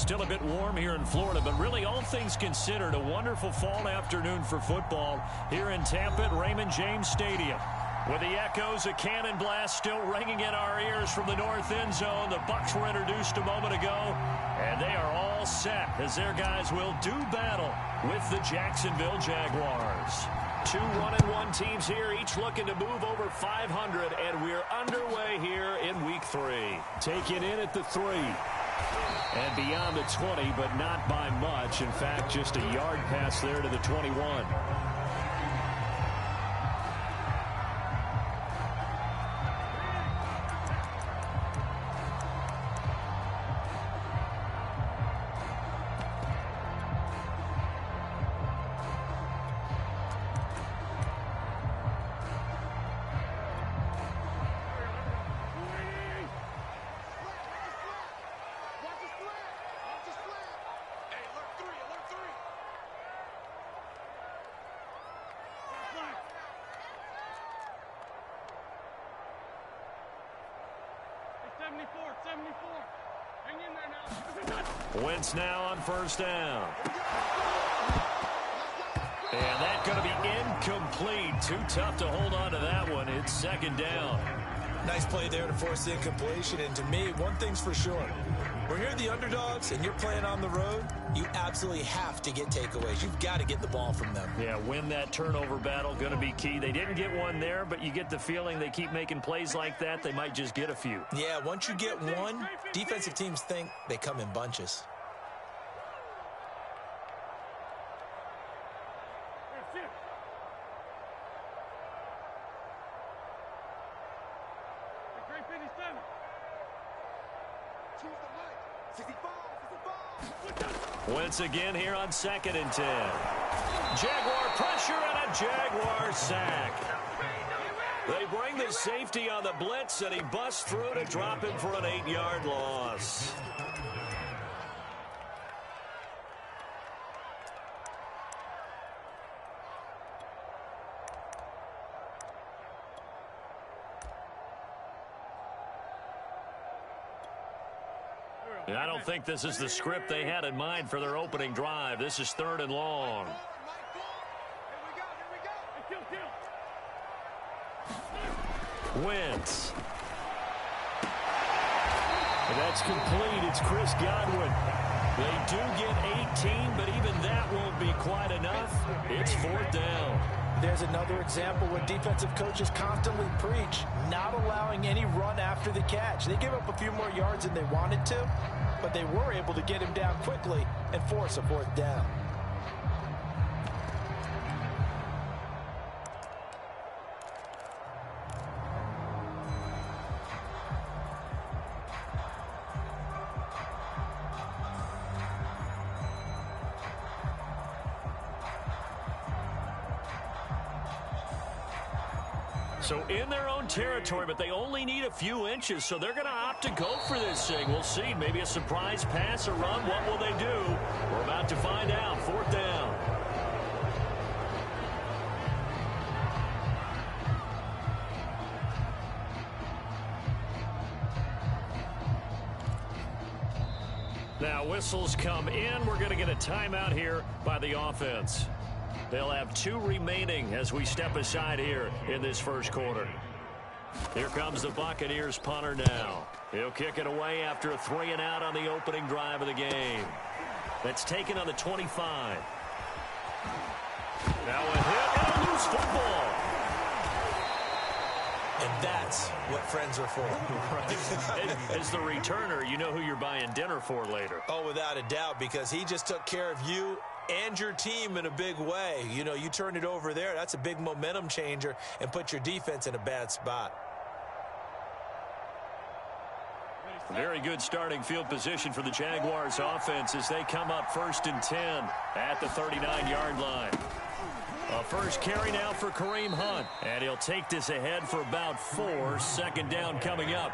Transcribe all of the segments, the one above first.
still a bit warm here in Florida, but really all things considered, a wonderful fall afternoon for football here in Tampa at Raymond James Stadium. With the echoes of cannon blast still ringing in our ears from the north end zone, the Bucs were introduced a moment ago, and they are all set as their guys will do battle with the Jacksonville Jaguars. Two 1-1 teams here, each looking to move over 500, and we're underway here in Week 3. Taken in at the 3. And beyond the 20, but not by much. In fact, just a yard pass there to the 21. Wentz now on first down. And that's going to be incomplete. Too tough to hold on to that one. It's second down. Nice play there to force the incompletion. And to me, one thing's for sure. When you're the underdogs and you're playing on the road, you absolutely have to get takeaways. You've got to get the ball from them. Yeah, win that turnover battle, going to be key. They didn't get one there, but you get the feeling they keep making plays like that, they might just get a few. Yeah, once you get one, defensive teams think they come in bunches. Wentz again here on 2nd and 10. Jaguar pressure and a Jaguar sack. They bring the safety on the blitz, and he busts through to drop him for an 8-yard loss. I don't think this is the script they had in mind for their opening drive. This is 3rd and long. Wentz. And that's complete. It's Chris Godwin. They do get 18, but even that won't be quite enough. It's 4th down. There's another example where defensive coaches constantly preach, not allowing any run after the catch. They gave up a few more yards than they wanted to, but they were able to get him down quickly and force a 4th down. So in their own territory, but they only need a few inches, so they're going to opt to go for this thing. We'll see. Maybe a surprise pass or run. What will they do? We're about to find out. 4th down. Now whistles come in. We're going to get a timeout here by the offense. They'll have 2 remaining as we step aside here in this first quarter. Here comes the Buccaneers punter now. He'll kick it away after a 3-and-out on the opening drive of the game. That's taken on the 25. Now a hit and a loose football. And that's what friends are for. Right. As the returner, you know who you're buying dinner for later. Oh, without a doubt, because he just took care of you and your team in a big way. You know, you turn it over there, that's a big momentum changer and put your defense in a bad spot. Very good starting field position for the Jaguars offense as they come up 1st and 10 at the 39-yard line. A first carry now for Kareem Hunt, and he'll take this ahead for about 4. 2nd down coming up.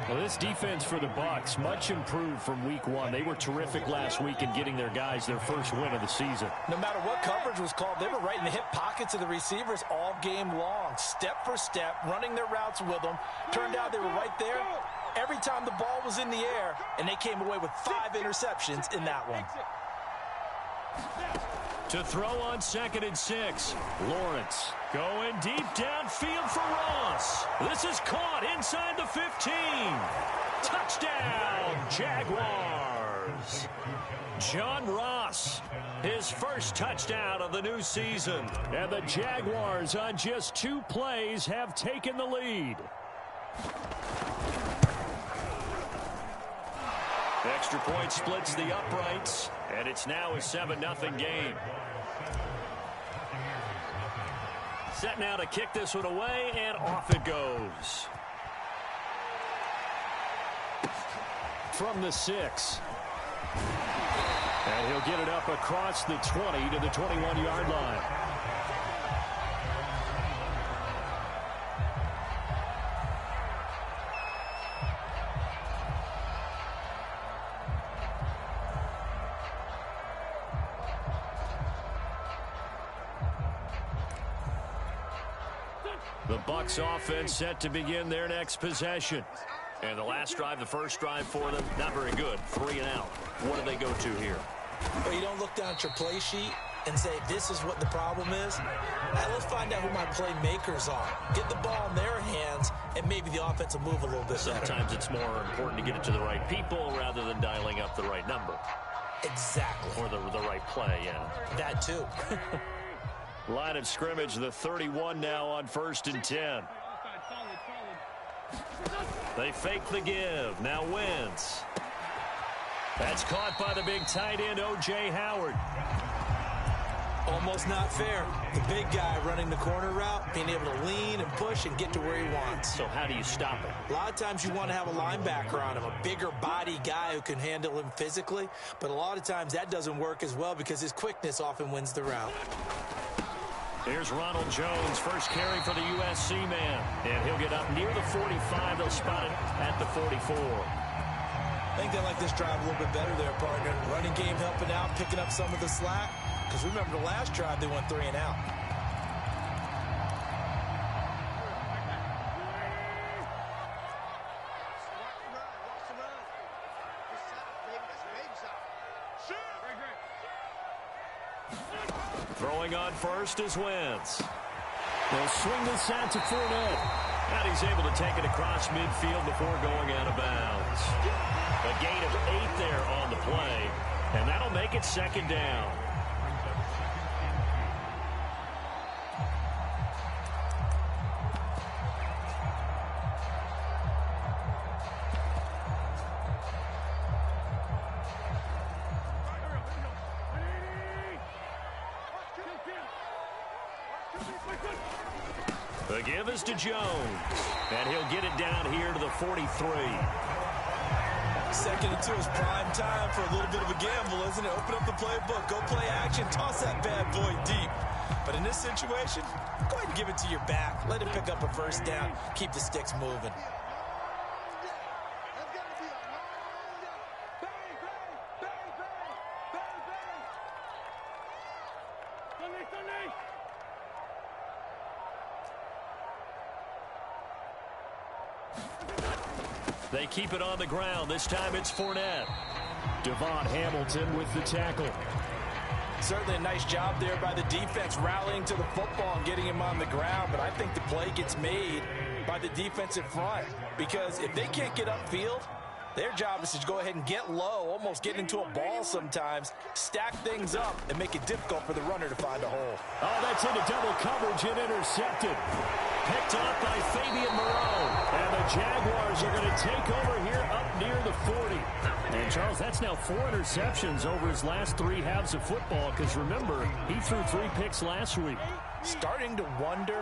Well, this defense for the Bucs, much improved from week 1. They were terrific last week in getting their guys their first win of the season. No matter what coverage was called, they were right in the hip pockets of the receivers all game long, step for step, running their routes with them. Turned out they were right there every time the ball was in the air, and they came away with 5 interceptions in that one. To throw on 2nd and 6. Lawrence going deep downfield for Ross. This is caught inside the 15. Touchdown, Jaguars. John Ross, his first touchdown of the new season. And the Jaguars on just 2 plays have taken the lead. Extra point splits the uprights, and it's now a 7-0 game. Set now to kick this one away, and off it goes. From the 6. And he'll get it up across the 20 to the 21-yard line. The Bucs offense set to begin their next possession. And the last drive, the first drive for them, not very good. 3 and out. What do they go to here? Well, you don't look down at your play sheet and say, this is what the problem is. Let's find out who my playmakers are. Get the ball in their hands, and maybe the offense will move a little bit better. Sometimes it's more important to get it to the right people rather than dialing up the right number. Exactly. Or the right play, yeah. That too. Line of scrimmage, the 31 now on 1st and 10. They fake the give. Now Wentz. That's caught by the big tight end, O.J. Howard. Almost not fair. The big guy running the corner route, being able to lean and push and get to where he wants. So how do you stop it? A lot of times you want to have a linebacker on him, a bigger body guy who can handle him physically. But a lot of times that doesn't work as well because his quickness often wins the route. Here's Ronald Jones, first carry for the USC man. And he'll get up near the 45. They'll spot it at the 44. I think they like this drive a little bit better there, partner. Running game helping out, picking up some of the slack. Because remember the last drive, they went 3 and out. Throwing on first is Wentz. They'll swing this out to Fournette. And he's able to take it across midfield before going out of bounds. A gain of 8 there on the play. And that'll make it 2nd down. The give is to Jones. And he'll get it down here to the 43. 2nd and 2 is prime time for a little bit of a gamble, isn't it? Open up the playbook, go play action, toss that bad boy deep. But in this situation, go ahead and give it to your back. Let him pick up a 1st down, keep the sticks moving. They keep it on the ground. This time it's Fournette. Devon Hamilton with the tackle. Certainly a nice job there by the defense rallying to the football and getting him on the ground. But I think the play gets made by the defensive front. Because if they can't get upfield, their job is to go ahead and get low, almost get into a ball sometimes, stack things up, and make it difficult for the runner to find a hole. Oh, that's into double coverage and intercepted. Picked up by Fabian Moreau. And the Jaguars are going to take over here up near the 40. And, Charles, that's now 4 interceptions over his last 3 halves of football. Because, remember, he threw 3 picks last week. Starting to wonder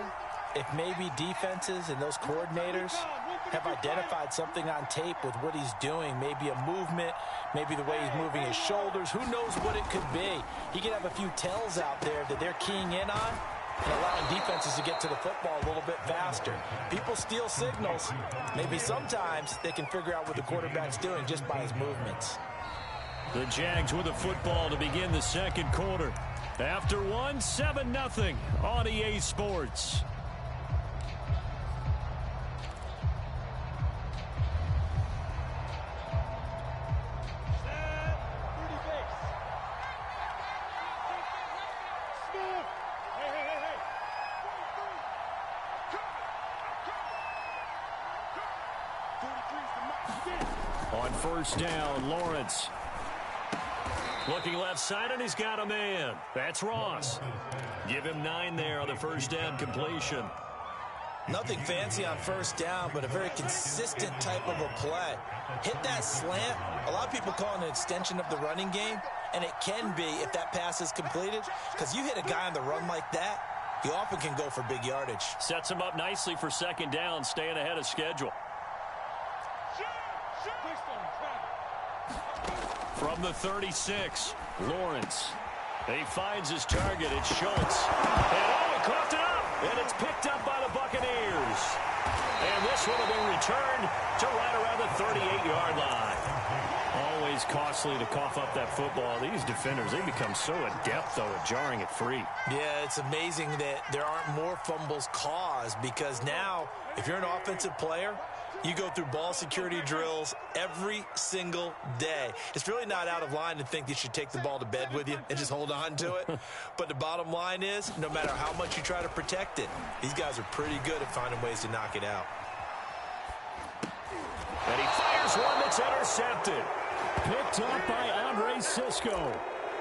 if maybe defenses and those coordinators have identified something on tape with what he's doing. Maybe a movement, maybe the way he's moving his shoulders. Who knows what it could be? He could have a few tells out there that they're keying in on and allowing defenses to get to the football a little bit faster. People steal signals. Maybe sometimes they can figure out what the quarterback's doing just by his movements. The Jags with the football to begin the 2nd quarter. After 1, 7-0 on EA Sports. On first down, Lawrence. Looking left side, and he's got a man. That's Ross. Give him 9 there on the first down completion. Nothing fancy on first down, but a very consistent type of a play. Hit that slant. A lot of people call it an extension of the running game, and it can be if that pass is completed, because you hit a guy on the run like that, he often can go for big yardage. Sets him up nicely for second down, staying ahead of schedule. From the 36, Lawrence. He finds his target. It's Schultz. And he coughed it up. And it's picked up by the Buccaneers. And this one will be returned to right around the 38-yard line. Always costly to cough up that football. These defenders, they become so adept, though, at jarring it free. Yeah, it's amazing that there aren't more fumbles caused, because now, if you're an offensive player, you go through ball security drills every single day. It's really not out of line to think you should take the ball to bed with you and just hold on to it. But the bottom line is, no matter how much you try to protect it, these guys are pretty good at finding ways to knock it out. And he fires one that's intercepted. Picked up by Andre Cisco.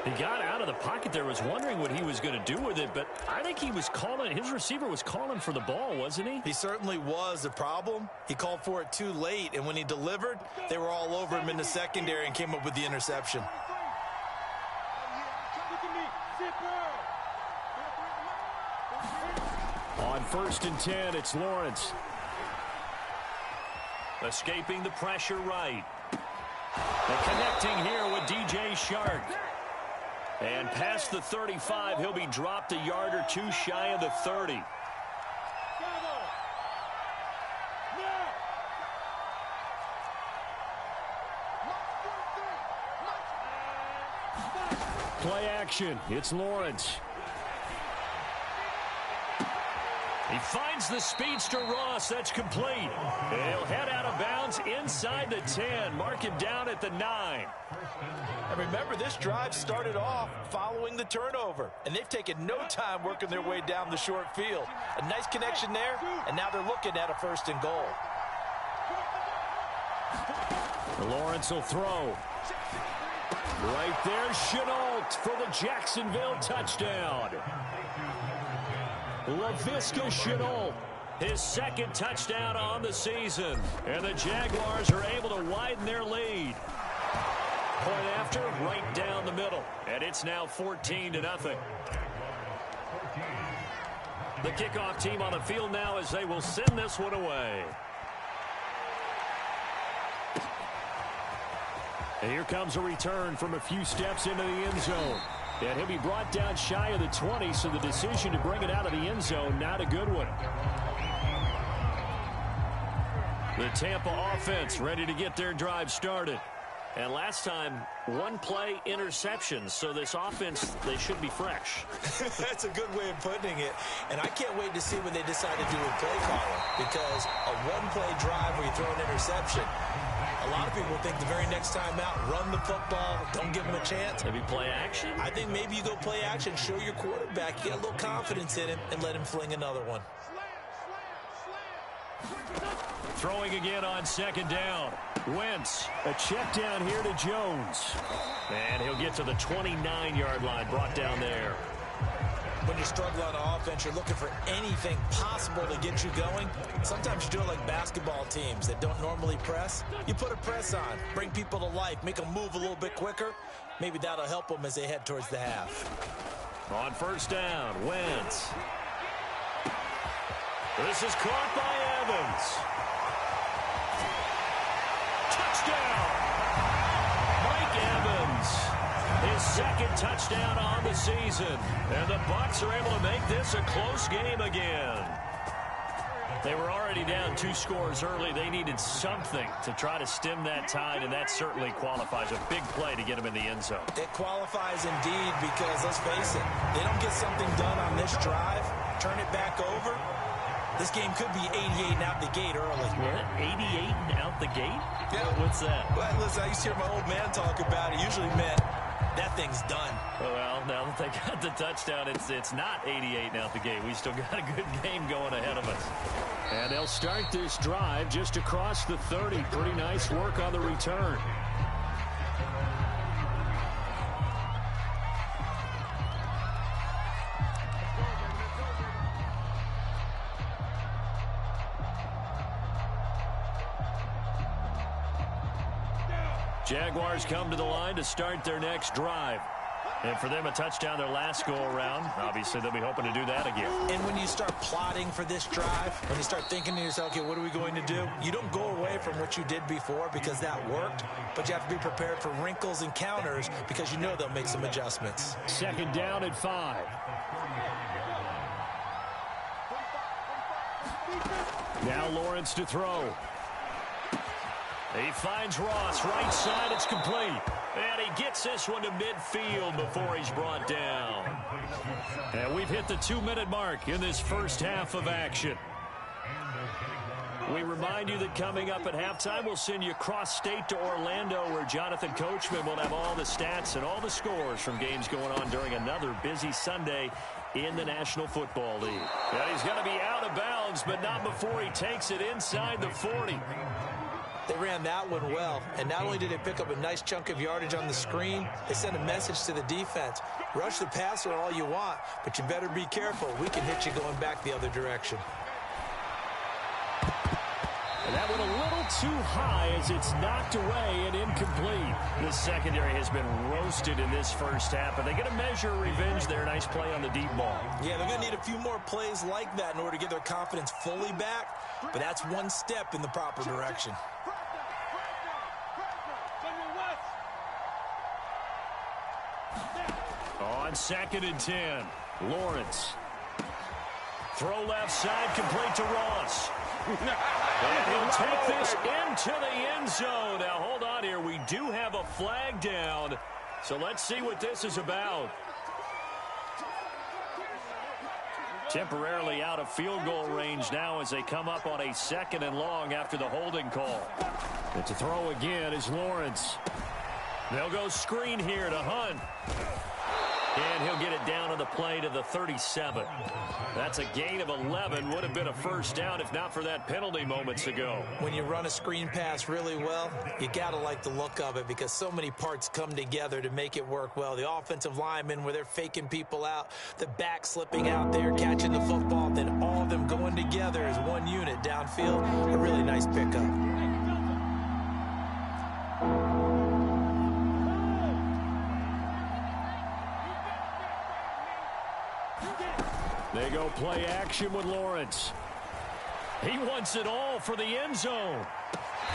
He got out of the pocket there, was wondering what he was going to do with it, but I think he was calling, his receiver was calling for the ball, wasn't he? He certainly was. The problem, he called for it too late, and when he delivered, they were all over him in the secondary and came up with the interception. On first and 10, it's Lawrence. Escaping the pressure right. And connecting here with DJ Shark. And past the 35, he'll be dropped a yard or two shy of the 30. Play action. It's Lawrence. He finds the speedster Ross. That's complete. He'll head out of bounds inside the 10. Mark him down at the 9. And remember, this drive started off following the turnover, and they've taken no time working their way down the short field. A nice connection there, and now they're looking at a first and goal. Lawrence will throw. Right there, Chenault for the Jacksonville touchdown. LaVisca Chenault, his second touchdown on the season. And the Jaguars are able to widen their lead. Point after, right down the middle. And it's now 14-0. The kickoff team on the field now as they will send this one away. And here comes a return from a few steps into the end zone. And he'll be brought down shy of the 20, so the decision to bring it out of the end zone, not a good one. The Tampa offense ready to get their drive started. And last time, one play interception, so this offense, they should be fresh. That's a good way of putting it. And I can't wait to see what they decide to do with play calling, because a one-play drive where you throw an interception, a lot of people think the very next time out, run the football, don't give them a chance. Maybe play action? I think maybe you go play action, show your quarterback, get a little confidence in him, and let him fling another one. Throwing again on second down. Wentz, a check down here to Jones. And he'll get to the 29-yard line, brought down there. When you're struggling on offense, you're looking for anything possible to get you going. Sometimes you do it like basketball teams that don't normally press. You put a press on, bring people to life, make them move a little bit quicker. Maybe that'll help them as they head towards the half. On first down, Wentz. This is caught by Evans. Touchdown! Mike Evans. His second touchdown on the season. And the Bucs are able to make this a close game again. They were already down 2 scores early. They needed something to try to stem that tide, and that certainly qualifies. A big play to get them in the end zone. It qualifies indeed, because let's face it, they don't get something done on this drive, turn it back over, this game could be 88 and out the gate early. What? 88 and out the gate? Yeah. What's that? Well, listen, I used to hear my old man talk about it. Usually meant that thing's done. Well, now that they got the touchdown, it's not 88 now at the game. We still got a good game going ahead of us. And they'll start this drive just across the 30. Pretty nice work on the return. Jaguars come to the line to start their next drive. And for them, a touchdown their last go-around. Obviously, they'll be hoping to do that again. And when you start plotting for this drive, when you start thinking to yourself, okay, what are we going to do? You don't go away from what you did before because that worked, but you have to be prepared for wrinkles and counters because you know they'll make some adjustments. Second down at 5. Now Lawrence to throw. He finds Ross, right side, it's complete. And he gets this one to midfield before he's brought down. And we've hit the 2-minute mark in this first half of action. We remind you that coming up at halftime, we'll send you cross-state to Orlando, where Jonathan Coachman will have all the stats and all the scores from games going on during another busy Sunday in the National Football League. And he's going to be out of bounds, but not before he takes it inside the 40. They ran that one well, and not only did they pick up a nice chunk of yardage on the screen, they sent a message to the defense. Rush the passer all you want, but you better be careful. We can hit you going back the other direction. And that one a little too high as it's knocked away and incomplete. The secondary has been roasted in this first half, but they get a measure of revenge there. Nice play on the deep ball. Yeah, they're going to need a few more plays like that in order to get their confidence fully back, but that's one step in the proper direction. On 2nd and 10, Lawrence. Throw left side, complete to Ross. And he'll take this into the end zone. Now, hold on here. We do have a flag down, so let's see what this is about. Temporarily out of field goal range now as they come up on a 2nd and long after the holding call. And to throw again is Lawrence. They'll go screen here to Hunt. And he'll get it down on the play to the 37. That's a gain of 11. Would have been a first down if not for that penalty moments ago. When you run a screen pass really well, you got to like the look of it because so many parts come together to make it work well. The offensive linemen where they're faking people out, the back slipping out there, catching the football, then all of them going together as one unit downfield. A really nice pickup. They go play action with Lawrence. He wants it all for the end zone.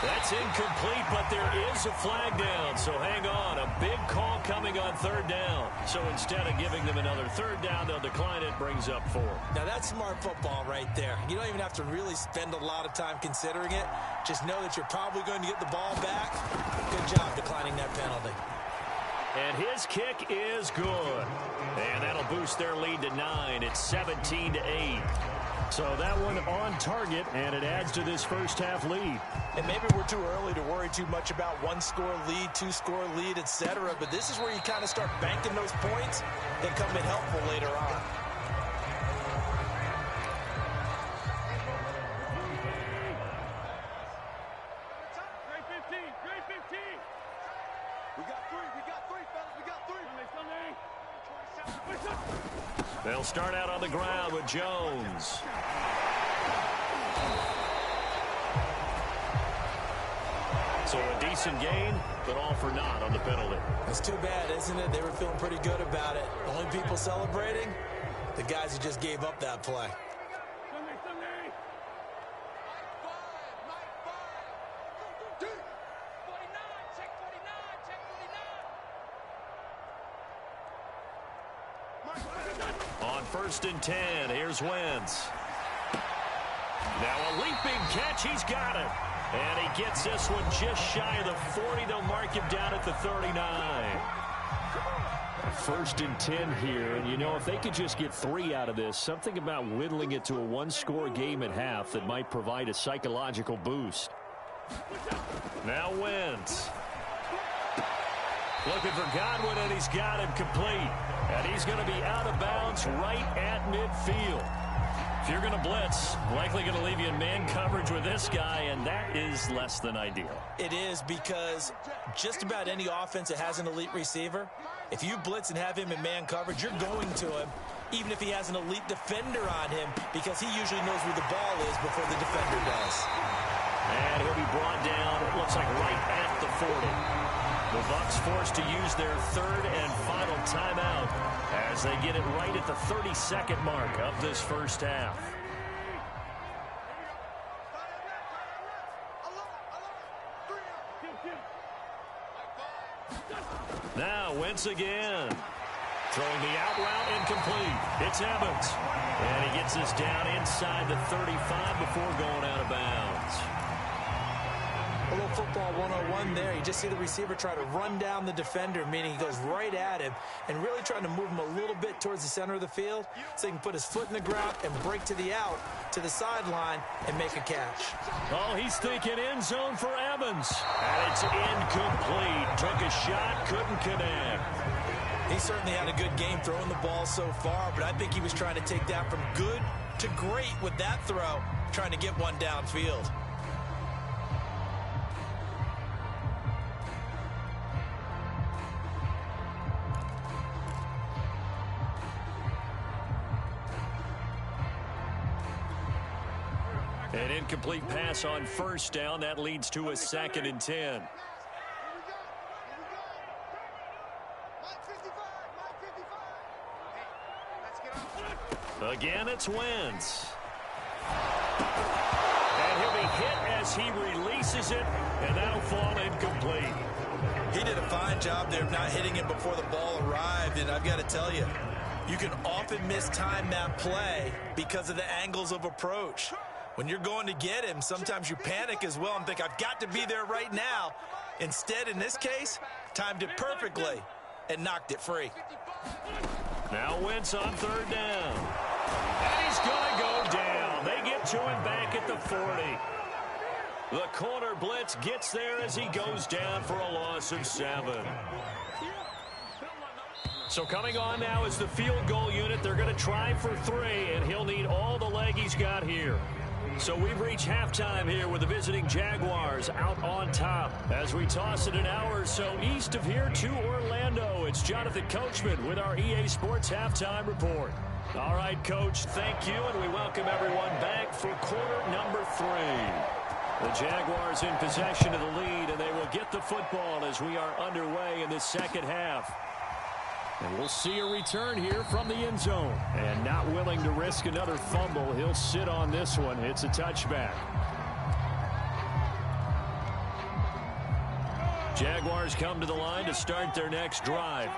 That's incomplete, but there is a flag down. So hang on. A big call coming on 3rd down. So instead of giving them another 3rd down, they'll decline it. Brings up 4. Now that's smart football right there. You don't even have to really spend a lot of time considering it. Just know that you're probably going to get the ball back. Good job declining that penalty. And his kick is good. And that'll boost their lead to 9. It's 17-8. So that one on target, and it adds to this first half lead. And maybe we're too early to worry too much about 1-score lead, 2-score lead, etc. But this is where you kind of start banking those points and come in helpful later on. They'll start out on the ground with Jones. So a decent gain, but all for naught on the penalty. It's too bad, isn't it? They were feeling pretty good about it. The only people celebrating, the guys who just gave up that play. On 1st and 10, here's Wentz. Now a leaping catch, he's got it. And he gets this one just shy of the 40. They'll mark him down at the 39. 1st and 10 here, and you know, if they could just get 3 out of this, something about whittling it to a 1-score game at half that might provide a psychological boost. Now Wentz. Looking for Godwin, and he's got him complete. And he's going to be out of bounds right at midfield. If you're going to blitz, likely going to leave you in man coverage with this guy, and that is less than ideal. It is, because just about any offense that has an elite receiver, if you blitz and have him in man coverage, you're going to him, even if he has an elite defender on him, because he usually knows where the ball is before the defender does. And he'll be brought down, it looks like right at the 40. The Bucs forced to use their third and final timeout as they get it right at the 32nd mark of this first half. Now, Wentz again. Throwing the out route incomplete. It's Evans. And he gets us down inside the 35 before going out of bounds. A little football 101 there. You just see the receiver try to run down the defender, meaning he goes right at him and really trying to move him a little bit towards the center of the field so he can put his foot in the ground and break to the out, to the sideline, and make a catch. Oh, he's thinking end zone for Evans. And it's incomplete. Took a shot, couldn't connect. He certainly had a good game throwing the ball so far, but I think he was trying to take that from good to great with that throw, trying to get one downfield. An incomplete pass on first down. That leads to a 2nd and 10. Again, it's Wentz. And he'll be hit as he releases it, and that'll fall incomplete. He did a fine job there of not hitting him before the ball arrived, and I've got to tell you, you can often mistime that play because of the angles of approach. When you're going to get him, sometimes you panic as well and think, I've got to be there right now. Instead, in this case, timed it perfectly and knocked it free. Now Wentz on third down. And he's going to go down. They get to him back at the 40. The corner blitz gets there as he goes down for a loss of 7. So coming on now is the field goal unit. They're going to try for 3, and he'll need all the leg he's got here. So we've reached halftime here with the visiting Jaguars out on top. As we toss it an hour or so east of here to Orlando, it's Jonathan Coachman with our EA Sports Halftime Report. All right, Coach, thank you, and we welcome everyone back for quarter number 3. The Jaguars in possession of the lead, and they will get the football as we are underway in this second half. And we'll see a return here from the end zone. And not willing to risk another fumble, he'll sit on this one. It's a touchback. Jaguars come to the line to start their next drive.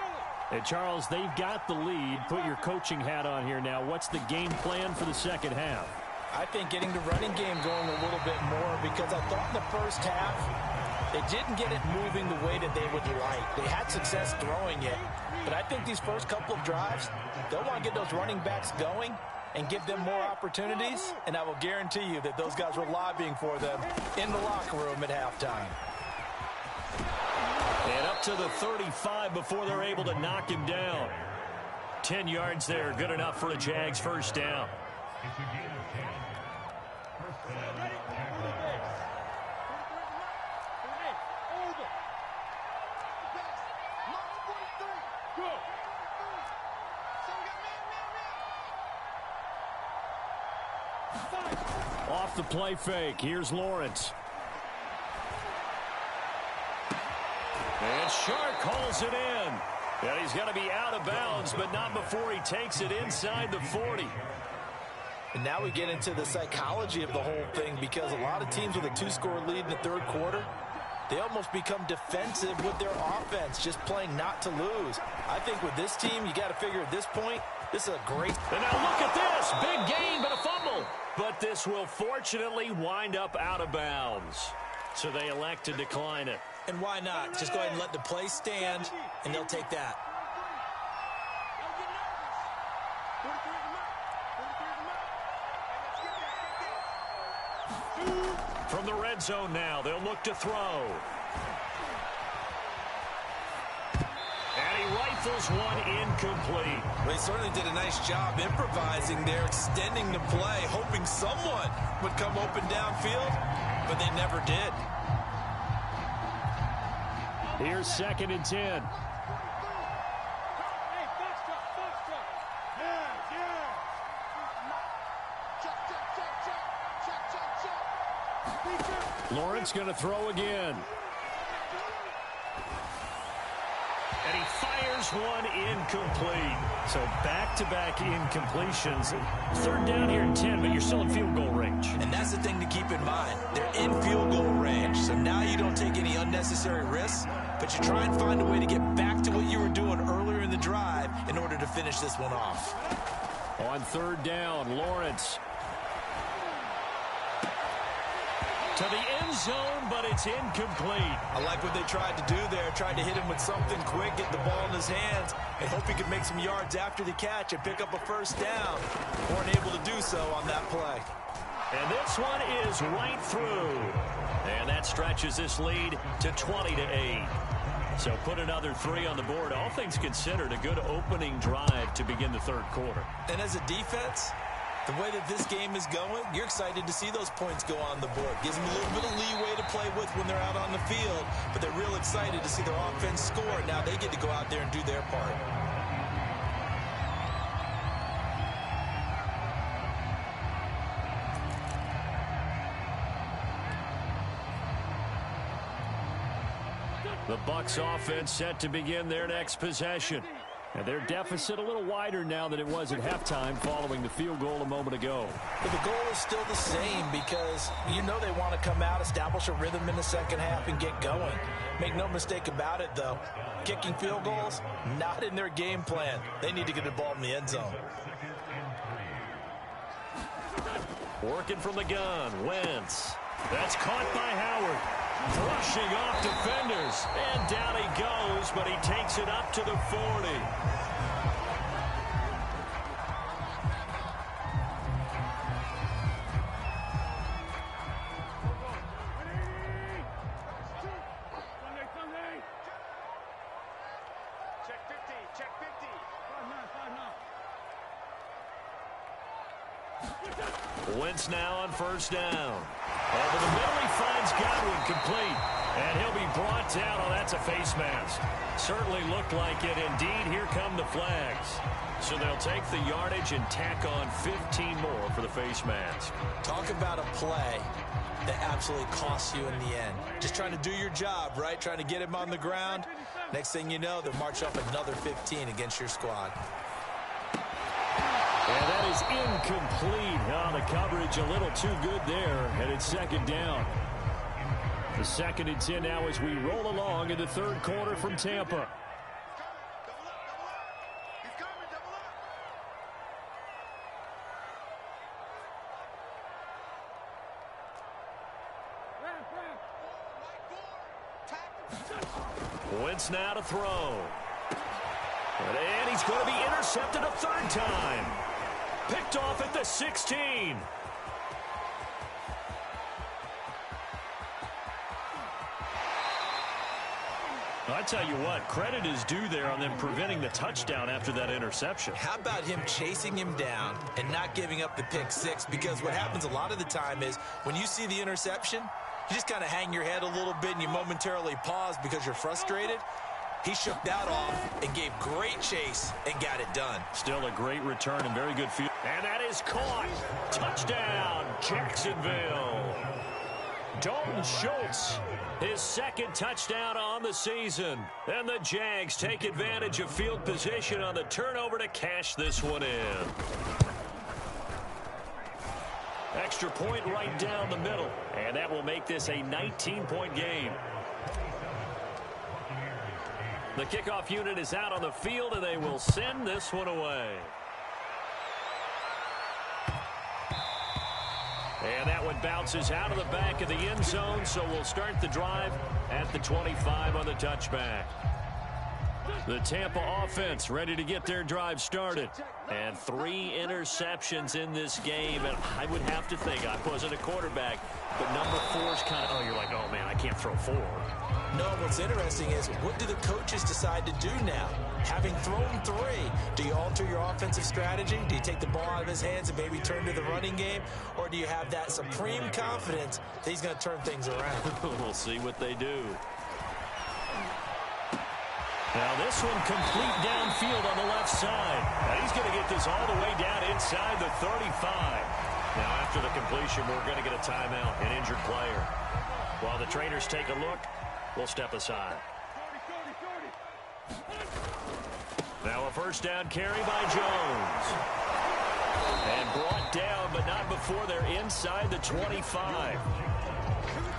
And Charles, they've got the lead. Put your coaching hat on here now. What's the game plan for the second half? I think getting the running game going a little bit more, because I thought in the first half they didn't get it moving the way that they would like. They had success throwing it, but I think these first couple of drives, they'll want to get those running backs going and give them more opportunities, and I will guarantee you that those guys were lobbying for them in the locker room at halftime. And up to the 35 before they're able to knock him down. 10 yards there, good enough for a Jags first down. Off the play fake, here's Lawrence. And Shark hauls it in. And he's going to be out of bounds, but not before he takes it inside the 40. And now we get into the psychology of the whole thing, because a lot of teams with a 2-score lead in the third quarter, they almost become defensive with their offense, just playing not to lose. I think with this team, you got to figure at this point, this is a great... And now look at this. Big gain, but a fumble. But this will fortunately wind up out of bounds. So they elect to decline it. And why not? Just go ahead and let the play stand, and they'll take that. From the red zone now, they'll look to throw. rifles one incomplete. They certainly did a nice job improvising there, extending the play, hoping someone would come open downfield, but they never did. Here's 2nd and 10. Lawrence going to throw again. And he fires one incomplete. So back-to-back incompletions. 3rd down here and 10, but you're still in field goal range. And that's the thing to keep in mind. They're in field goal range. So now you don't take any unnecessary risks, but you try and find a way to get back to what you were doing earlier in the drive in order to finish this one off. On 3rd down, Lawrence. To the end zone, but it's incomplete. I like what they tried to do there. Tried to hit him with something quick, get the ball in his hands, and hope he could make some yards after the catch and pick up a 1st down. Weren't able to do so on that play. And this one is right through. And that stretches this lead to 20-8. So put another 3 on the board. All things considered, a good opening drive to begin the 3rd quarter. And as a defense, the way that this game is going, you're excited to see those points go on the board. Gives them a little bit of leeway to play with when they're out on the field, but they're real excited to see their offense score. Now they get to go out there and do their part. The Bucs offense set to begin their next possession. And their deficit a little wider now than it was at halftime following the field goal a moment ago. But the goal is still the same because you know they want to come out, establish a rhythm in the 2nd half, and get going. Make no mistake about it, though. Kicking field goals, not in their game plan. They need to get the ball in the end zone. Working from the gun, Wentz. That's caught by Howard. Brushing off defenders. And down he goes, but he takes it up to the 40. Wentz now on 1st down. Over the middle, he finds Godwin complete. And he'll be brought down. Oh, that's a face mask. Certainly looked like it. Indeed, here come the flags. So they'll take the yardage and tack on 15 more for the face mask. Talk about a play that absolutely costs you in the end. Just trying to do your job, right? Trying to get him on the ground. Next thing you know, they'll march up another 15 against your squad. And that is incomplete. Oh, the coverage a little too good there. And it's 2nd down. The 2nd and 10 now as we roll along in the 3rd quarter from Tampa. Wentz now to throw. And he's going to be intercepted a 3rd time. Picked off at the 16. I tell you what, credit is due there on them preventing the touchdown after that interception. How about him chasing him down and not giving up the pick 6? Because what happens a lot of the time is when you see the interception, you just kind of hang your head a little bit and you momentarily pause because you're frustrated. He shook that off and gave great chase and got it done. Still a great return and very good field. And that is caught. Touchdown, Jacksonville. Dalton Schultz, his 2nd touchdown on the season. And the Jags take advantage of field position on the turnover to cash this one in. Extra point right down the middle. And that will make this a 19-point game. The kickoff unit is out on the field, and they will send this one away. And that one bounces out of the back of the end zone, so we'll start the drive at the 25 on the touchback. The Tampa offense ready to get their drive started. And 3 interceptions in this game, and I would have to think, I wasn't a quarterback, but number 4 is kind of, oh, you're like, oh, man, I can't throw 4. No, what's interesting is what do the coaches decide to do now? Having thrown 3, do you alter your offensive strategy? Do you take the ball out of his hands and maybe turn to the running game? Or do you have that supreme confidence that he's going to turn things around? We'll see what they do. Now this one complete downfield on the left side. Now he's going to get this all the way down inside the 35. Now after the completion, we're going to get a timeout, an injured player. While the trainers take a look, we'll step aside. Now a first down carry by Jones. And brought down, but not before they're inside the 25.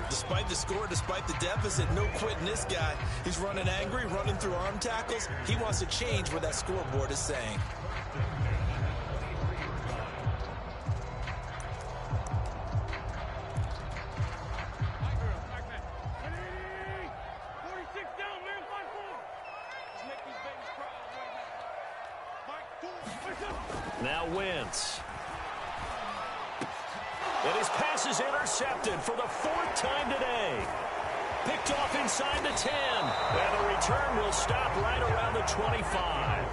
Despite the score, despite the deficit, no quitting this guy. He's running angry, running through arm tackles. He wants to change what that scoreboard is saying. Now Wentz. And his pass is intercepted for the 4th time today. Picked off inside the 10. And the return will stop right around the 25.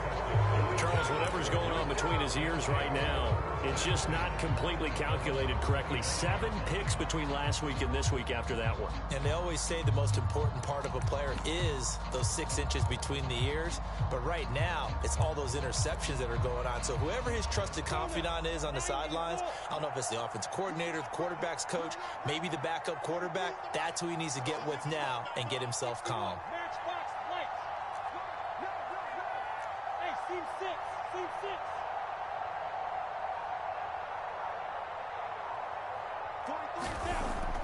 Charles, whatever's going on between his ears right now, it's just not completely calculated correctly. 7 picks between last week and this week after that one. And they always say the most important part of a player is those 6 inches between the ears. But right now, it's all those interceptions that are going on. So whoever his trusted confidant is on the sidelines, I don't know if it's the offense coordinator, the quarterback's coach, maybe the backup quarterback, that's who he needs to get with now and get himself calm.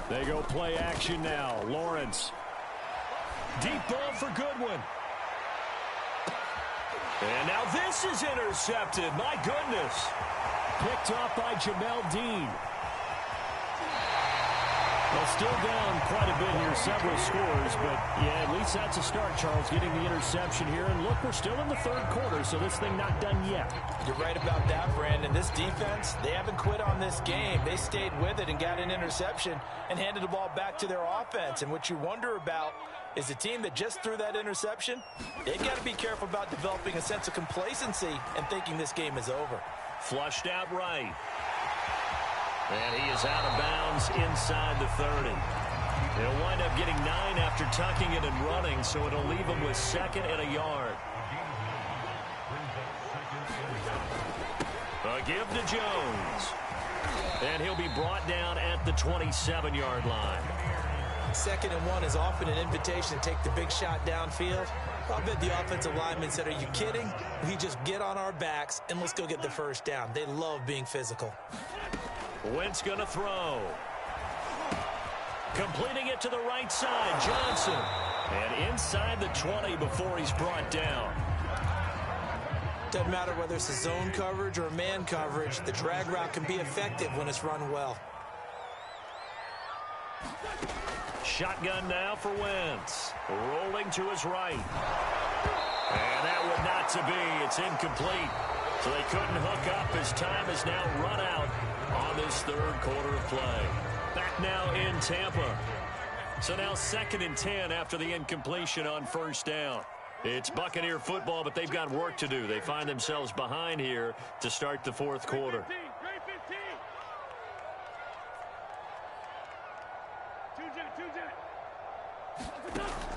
They go play action now. Lawrence. Deep ball for Goodwin. And now this is intercepted. My goodness. Picked off by Jamel Dean. Well, still down quite a bit here, several scores, but yeah, at least that's a start, Charles, getting the interception here. And look, we're still in the 3rd quarter, so this thing not done yet. You're right about that, Brandon. This defense, they haven't quit on this game. They stayed with it and got an interception and handed the ball back to their offense. And what you wonder about is the team that just threw that interception, they've got to be careful about developing a sense of complacency and thinking this game is over. Flushed out right. And he is out of bounds inside the 30. He'll wind up getting 9 after tucking it and running, so it'll leave him with 2nd and a yard. A give to Jones. And he'll be brought down at the 27-yard line. 2nd and 1 is often an invitation to take the big shot downfield. I bet the offensive lineman said, are you kidding? We just get on our backs and let's go get the first down. They love being physical. Wentz going to throw. Completing it to the right side, Johnson. And inside the 20 before he's brought down. Doesn't matter whether it's a zone coverage or a man coverage, the drag route can be effective when it's run well. Shotgun now for Wentz. Rolling to his right. And that would not to be. It's incomplete. So they couldn't hook up as time is now run out on this 3rd quarter of play. Back now in Tampa. So now 2nd and 10 after the incompletion on 1st down. It's Buccaneer football, but they've got work to do. They find themselves behind here to start the 4th quarter.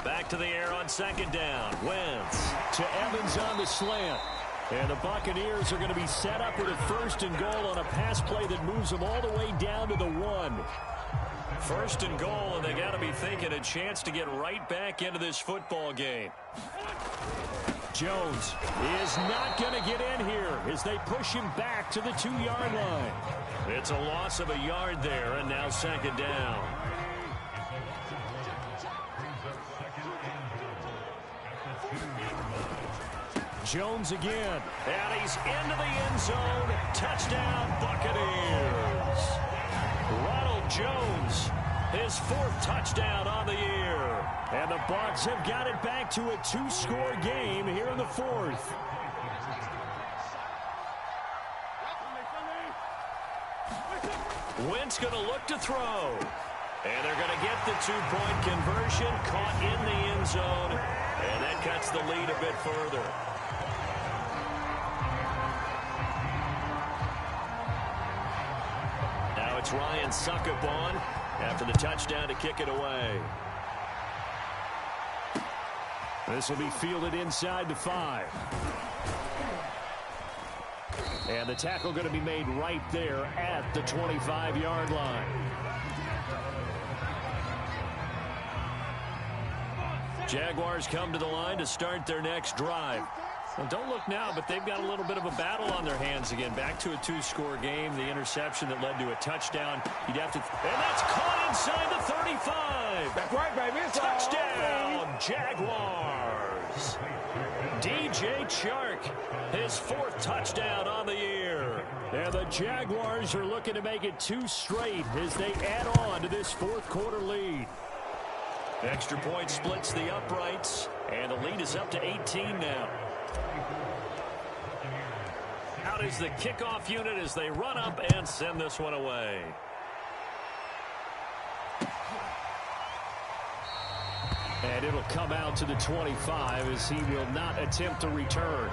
Back to the air on 2nd down. Wentz to Evans on the slant. And the Buccaneers are going to be set up with a 1st and goal on a pass play that moves them all the way down to the 1. 1st and goal, and they got to be thinking a chance to get right back into this football game. Jones is not going to get in here as they push him back to the 2-yard line. It's a loss of a yard there, and now 2nd down. Jones again, and he's into the end zone. Touchdown, Buccaneers. Ronald Jones, his 4th touchdown on the year. And the Bucs have got it back to a 2-score game here in the 4th. Wentz going to look to throw. And they're going to get the two-point conversion, caught in the end zone, and that cuts the lead a bit further. Now it's Ryan Succop after the touchdown to kick it away. This will be fielded inside the 5. And the tackle going to be made right there at the 25-yard line. Jaguars come to the line to start their next drive. Well, don't look now, but they've got a little bit of a battle on their hands again. Back to a 2-score game. The interception that led to a touchdown. You'd have to, and that's caught inside the 35. That's right, baby. It's touchdown, Jaguars. DJ Chark, his 4th touchdown on the year. And the Jaguars are looking to make it 2 straight as they add on to this 4th quarter lead. Extra point splits the uprights, and the lead is up to 18 now. Out is the kickoff unit as they run up and send this one away. And it'll come out to the 25 as he will not attempt to return.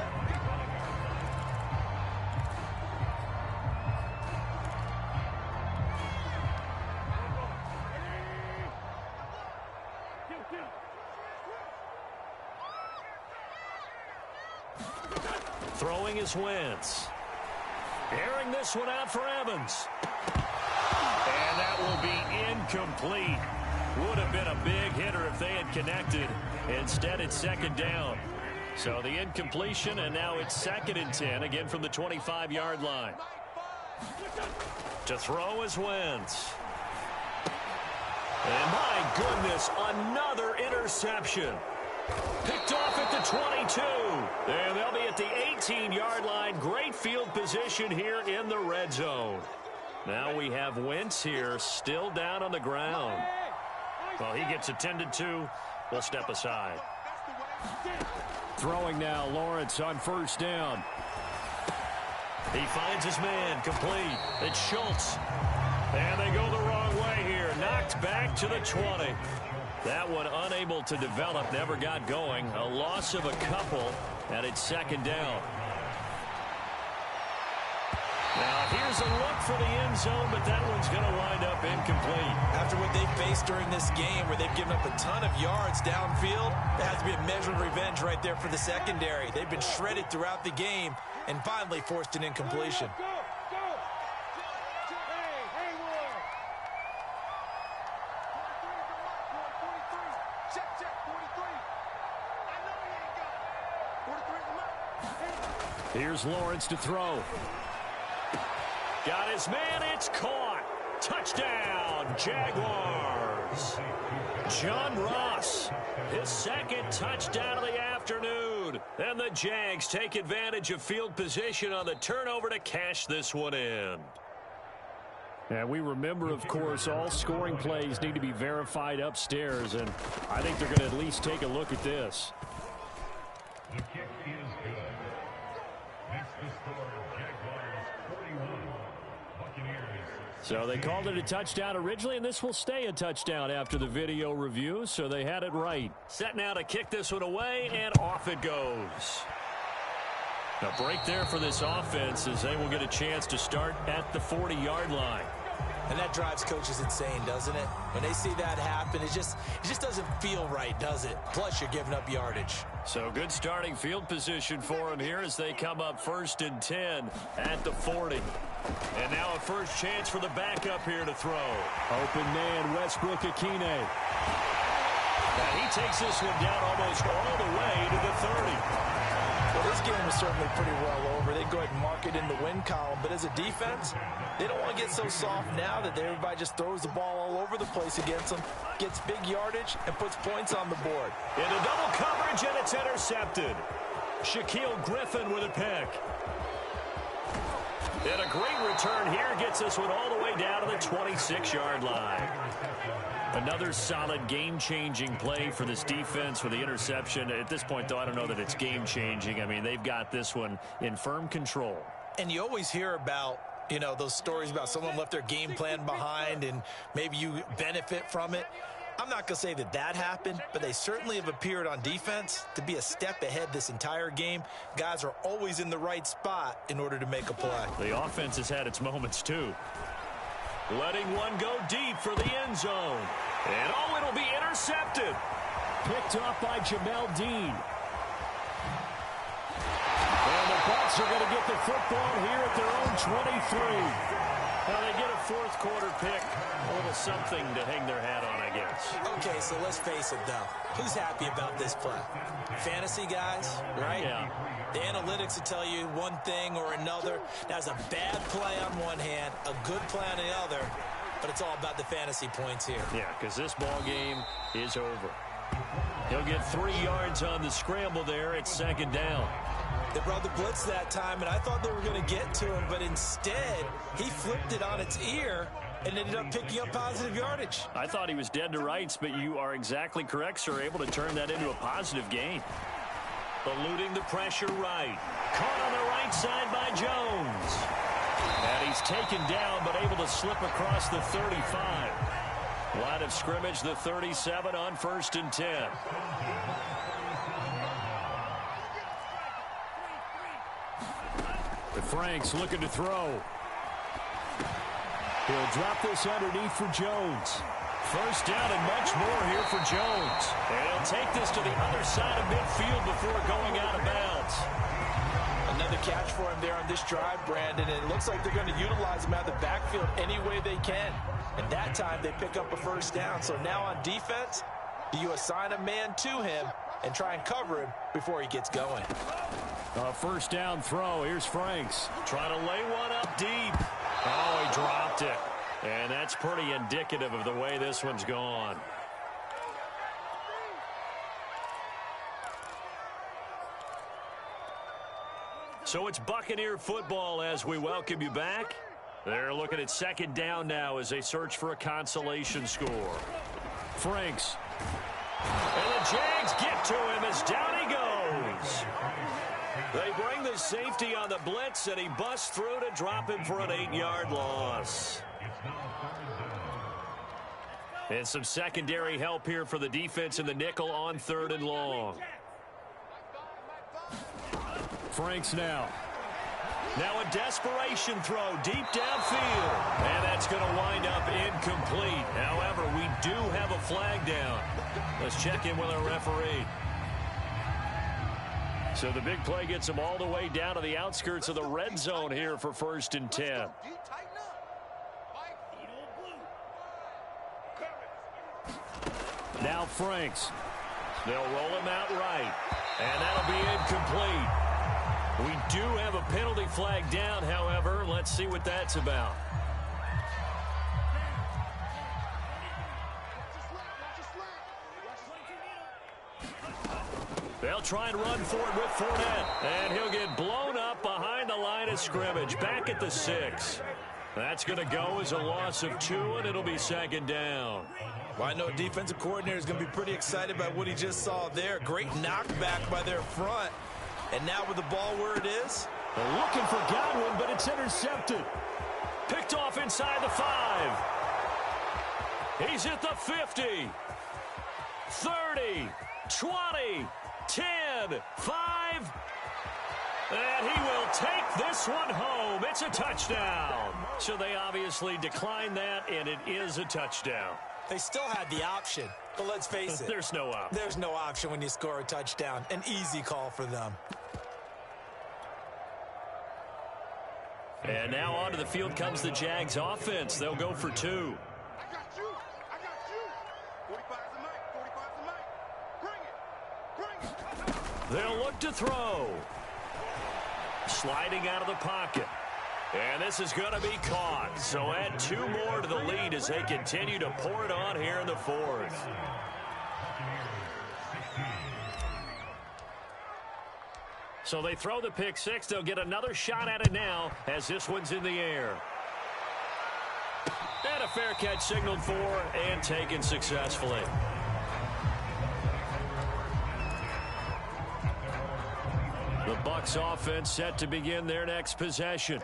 Throwing is Wentz. Airing this one out for Evans. And that will be incomplete. Would have been a big hitter if they had connected. Instead, it's 2nd down. So the incompletion, and now it's 2nd and 10, again from the 25-yard line. To throw is Wentz. And my goodness, another interception. Picked off at the 22. And they'll be at the 18-yard line. Great field position here in the red zone. Now we have Wentz here still down on the ground. Well, he gets attended to. We'll step aside. Throwing now, Lawrence on 1st down. He finds his man, complete. It's Schultz. And they go the wrong way here. Knocked back to the 20. That one unable to develop, never got going. A loss of a couple, and it's 2nd down. Now here's a look for the end zone, but that one's going to wind up incomplete. After what they faced during this game where they've given up a ton of yards downfield, there has to be a measure of revenge right there for the secondary. They've been shredded throughout the game and finally forced an incompletion. Here's Lawrence to throw. Got his man, it's caught. Touchdown, Jaguars. John Ross, his 2nd touchdown of the afternoon. And the Jags take advantage of field position on the turnover to cash this one in. And we remember, of course, all scoring plays need to be verified upstairs, and I think they're going to at least take a look at this. The kick is good. That's the score. Jaguars 41. Buccaneers. So they called it a touchdown originally, and this will stay a touchdown after the video review, so they had it right. Set now to kick this one away, and off it goes. A break there for this offense as they will get a chance to start at the 40-yard line. And that drives coaches insane, doesn't it? When they see that happen, it just doesn't feel right, does it? Plus, you're giving up yardage. So good starting field position for them here as they come up 1st and 10 at the 40. And now a first chance for the backup here to throw. Open man, Westbrook Akine. And he takes this one down almost all the way to the 30. Well, this game is certainly pretty well over. They go ahead and mark it in the win column. But as a defense, they don't want to get so soft now that everybody just throws the ball all over the place against them, gets big yardage, and puts points on the board. Into double coverage, and it's intercepted. Shaquille Griffin with a pick. And a great return here gets this one all the way down to the 26-yard line. Another solid game-changing play for this defense with the interception. At this point, though, I don't know that it's game-changing. I mean, they've got this one in firm control. And you always hear about You know, those stories about someone left their game plan behind and maybe you benefit from it. I'm not going to say that that happened, but they certainly have appeared on defense to be a step ahead this entire game. Guys are always in the right spot in order to make a play. The offense has had its moments, too. Letting one go deep for the end zone. And, oh, it'll be intercepted. Picked off by Jamel Dean. And the Bucs are going to get the football here at their own 23. Now they get a fourth quarter pick. A little something to hang their hat on, I guess. Okay, so let's face it, though. Who's happy about this play? Fantasy guys, right? Yeah. The analytics will tell you one thing or another. That's a bad play on one hand, a good play on the other, but it's all about the fantasy points here. Yeah, because this ball game is over. He'll get 3 yards on the scramble there at second down. They brought the blitz that time, and I thought they were going to get to him, but instead, he flipped it on its ear and ended up picking up positive yardage. I thought he was dead to rights, but you are exactly correct, sir. Able to turn that into a positive gain. Eluding the pressure right. Caught on the right side by Jones. And he's taken down, but able to slip across the 35. Line of scrimmage, the 37 on 1st and 10. Franks looking to throw. He'll drop this underneath for Jones. First down and much more here for Jones. And he'll take this to the other side of midfield before going out of bounds. Another catch for him there on this drive, Brandon. And it looks like they're going to utilize him out of the backfield any way they can. And that time they pick up a first down. So now on defense, you assign a man to him and try and cover him before he gets going. A first down throw. Here's Franks. Trying to lay one up deep. Oh, he dropped it. And that's pretty indicative of the way this one's gone. So it's Buccaneer football as we welcome you back. They're looking at second down now as they search for a consolation score. Franks. And the Jags get to him as down he goes. They bring the safety on the blitz, and he busts through to drop him for an 8-yard loss. And some secondary help here for the defense in the nickel on 3rd and long. Franks now. Now a desperation throw deep downfield. And that's going to wind up incomplete. However, we do have a flag down. Let's check in with our referee. So the big play gets them all the way down to the outskirts of the red zone here for 1st and 10. Now Franks. They'll roll him out right. And that'll be incomplete. We do have a penalty flag down, however. Let's see what that's about. They'll try and run for it with Fournette. And he'll get blown up behind the line of scrimmage. Back at the 6. That's going to go as a loss of 2, and it'll be second down. Well, I know defensive coordinator is going to be pretty excited by what he just saw there. Great knockback by their front. And now with the ball where it is. They're looking for Godwin, but it's intercepted. Picked off inside the 5. He's at the 50. 30. 20. 10. 5. And he will take this one home. It's a touchdown. So they obviously declined that, and it is a touchdown. They still had the option, but let's face it. There's no option. There's no option when you score a touchdown. An easy call for them. And now onto the field comes the Jags offense. They'll go for 2. I got you. 45's the mic. Bring it. They'll look to throw. Sliding out of the pocket. And this is going to be caught. So add 2 more to the lead as they continue to pour it on here in the 4th. So they throw the pick 6. They'll get another shot at it now as this one's in the air. And a fair catch signaled for and taken successfully. The Bucs offense set to begin their next possession.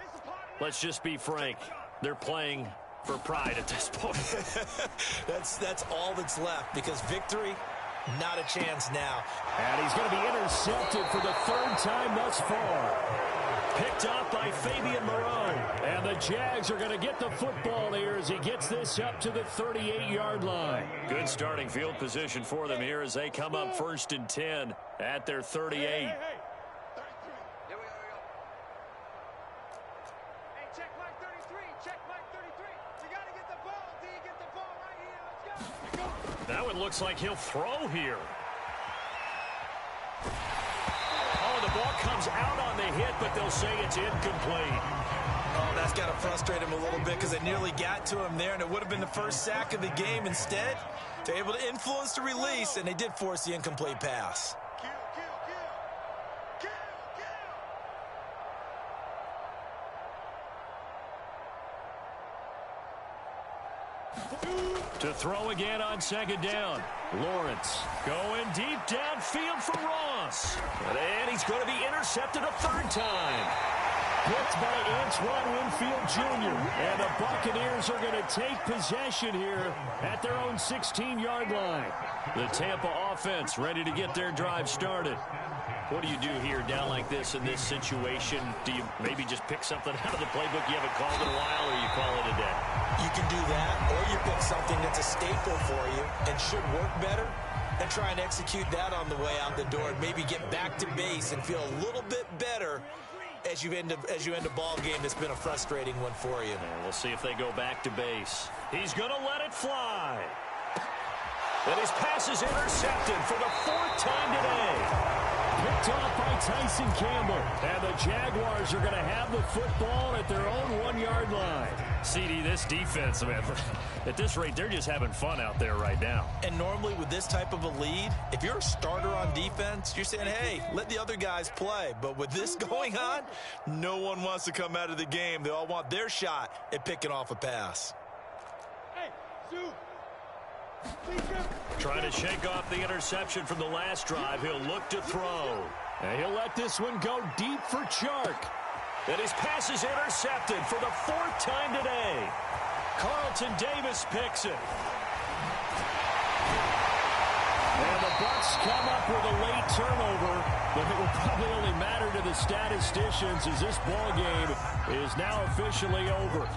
let's just be frank. They're playing for pride at this point. That's all that's left, because victory, not a chance now. And he's going to be intercepted for the third time thus far. Picked up by Fabian Moreau. And the Jags are going to get the football here as he gets this up to the 38-yard line. Good starting field position for them here as they come up 1st and 10 at their 38. Hey, 33. Here we go. Hey, check Mike 33. Check Mike 33. We got to get the ball. D, get the ball right here. Let's go. That one looks like he'll throw here. Oh, the ball comes out on the hit, but they'll say it's incomplete. Oh, that's got to frustrate him a little bit, because they nearly got to him there, and it would have been the first sack of the game. Instead, they're able to influence the release, and they did force the incomplete pass. Kill. To throw again on 2nd down. Lawrence going deep downfield for Ross. And he's going to be intercepted a 3rd time. Picked by Antoine Winfield Jr. And the Buccaneers are going to take possession here at their own 16-yard line. The Tampa offense ready to get their drive started. What do you do here down like this in this situation? Do you maybe just pick something out of the playbook you haven't called in a while, or you call it a day? You can do that, or you pick something that's a staple for you and should work better, and try and execute that on the way out the door, and maybe get back to base and feel a little bit better as you end a ball game that's been a frustrating one for you. And we'll see if they go back to base. He's going to let it fly. And his pass is intercepted for the 4th time today. Picked off by Tyson Campbell. And the Jaguars are going to have the football at their own 1-yard line. CD, this defense, man, at this rate, they're just having fun out there right now. And normally with this type of a lead, if you're a starter on defense, you're saying, hey, let the other guys play. But with this going on, no one wants to come out of the game. They all want their shot at picking off a pass. Hey, Sue. Trying to shake off the interception from the last drive. He'll look to throw. And he'll let this one go deep for Chark. And his pass is intercepted for the 4th time today. Carlton Davis picks it. And the Bucs come up with a late turnover, but it will probably only matter to the statisticians as this ball game is now officially over.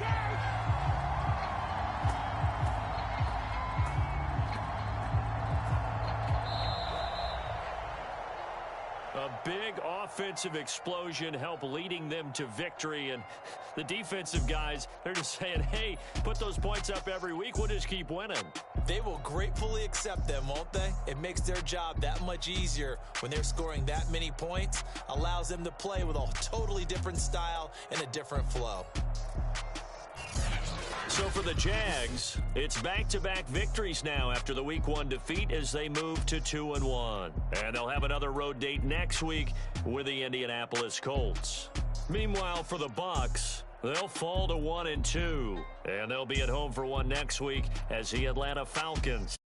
A big offensive explosion helped leading them to victory, and the defensive guys, they're just saying, hey, put those points up every week, we'll just keep winning. They will gratefully accept them, won't they? It makes their job that much easier when they're scoring that many points, allows them to play with a totally different style and a different flow. So for the Jags, it's back-to-back victories now after the Week 1 defeat as they move to 2-1. And they'll have another road date next week with the Indianapolis Colts. Meanwhile, for the Bucs, they'll fall to 1-2. And they'll be at home for one next week as the Atlanta Falcons